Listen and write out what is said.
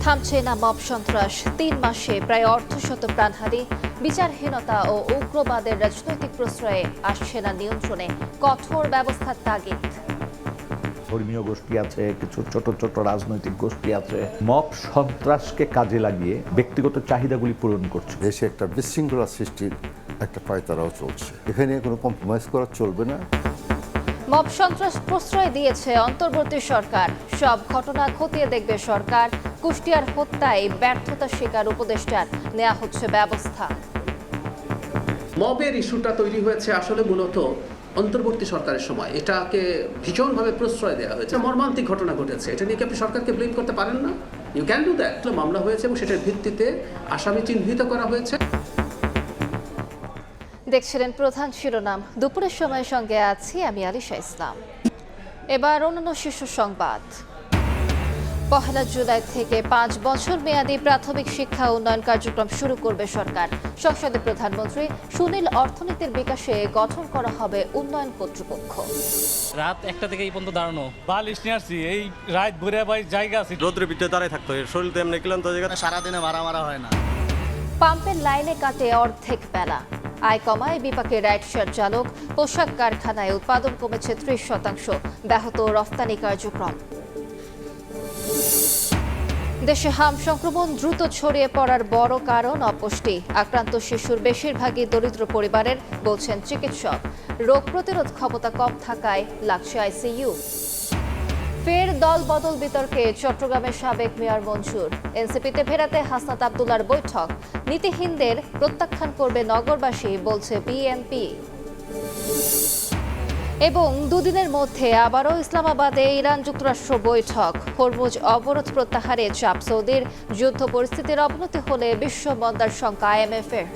থামছে না মব সন্ত্রাস, ৩ মাসে প্রায় অর্ধশত প্রাণহানি, বিচারহীনতা ও উগ্রবাদের রাজনৈতিক প্রশ্রয়ে আসছে না নিয়ন্ত্রণে, কঠোর ব্যবস্থার তাগিদ। ধর্মীয় গোষ্ঠী আছে, কিছু ছোট ছোট রাজনৈতিক গোষ্ঠী আছে, মব সন্ত্রাসকে কাজে লাগিয়ে ব্যক্তিগত চাহিদাগুলি পূরণ করছে। দেশে একটা বিশৃঙ্খলা সৃষ্টির একটা পায়তারাও চলছে, এখানে কোনো কম্প্রোমাইজ করা চলবে না। মব সন্ত্রাস প্রশ্রয় দিয়েছে অন্তর্বর্তী সরকার, সব ঘটনা খতিয়ে দেখবে সরকার। কুষ্টিয়ার হত্যায় ব্যর্থতার শিকার উপদেষ্টার, নেওয়া হচ্ছে ব্যবস্থা। মবের ইস্যুটা তৈরি হয়েছে আসলে মূলত অন্তর্বর্তী সরকারের সময়, এটাকে ভীষণভাবে প্রশ্রয় দেওয়া হয়েছে। মর্মান্তিক ঘটনা ঘটেছে, এটা নিয়ে কি আপনি সরকারকে ব্লেম করতে পারেন না? You can do that. মামলা হয়েছে এবং সেটার ভিত্তিতে আসামি চিহ্নিত করা হয়েছে। দেখছিলেন প্রধান শিরোনাম, দুপুরের সময়ের সঙ্গে আছি আমি আলিশা ইসলাম। এবার অন্যান্য শীর্ষ সংবাদ। ১ জুলাই থেকে ৫ বছর মেয়াদী প্রাথমিক শিক্ষা উন্নয়ন কার্যক্রম শুরু করবে সরকার। সংসদে প্রধানমন্ত্রী, সুনীল অর্থনীতির বিকাশে গঠন করা হবে উন্নয়ন কর্তৃপক্ষ। রাত 1টা থেকে এই পর্যন্ত দাঁড়ানো, বালিশ নিয়ে আসছি, এই রাত ভরে ভাই জায়গা আছে, রোদ্রের ভিতরে দাঁড়ায় থাকতো, শরীর তো এমনি ক্লান্ত জায়গা। সারাদিনে মারা হয় না। পাম্পের লাইনে কাটে অর্ধেক বেলা, আয় কমায় বিপাকে রাইডশেয়ার চালক। পোশাক কারখানায় উৎপাদন কমেছে ৩০%, ব্যাহত রফতানি কার্যক্রম। দেশে হাম সংক্রমণ দ্রুত ছড়িয়ে পড়ার বড় কারণ অপুষ্টি। আক্রান্ত শিশুর বেশিরভাগই দরিদ্র পরিবারের, বলছেন চিকিৎসক। রোগ প্রতিরোধ ক্ষমতা কম থাকায় লাগছে আইসিইউ। ফের দল বদল বিতর্কে চট্টগ্রামের সাবেক মেয়র মনসুর। এনসিপিতে ফেরাতে হাসনাত আব্দুল্লাহর বৈঠক, নীতিহীনদের প্রত্যাখ্যান করবে নগরবাসী, বলছে বিএনপি। এবং দুদিনের মধ্যে আবারও ইসলামাবাদে ইরান যুক্তরাষ্ট্র বৈঠক। হরমুজ অবরোধ প্রত্যাহারে চাপ সৌদির, যুদ্ধ পরিস্থিতির অবনতি হলে বিশ্ব মন্দার শঙ্কা IMF-এর।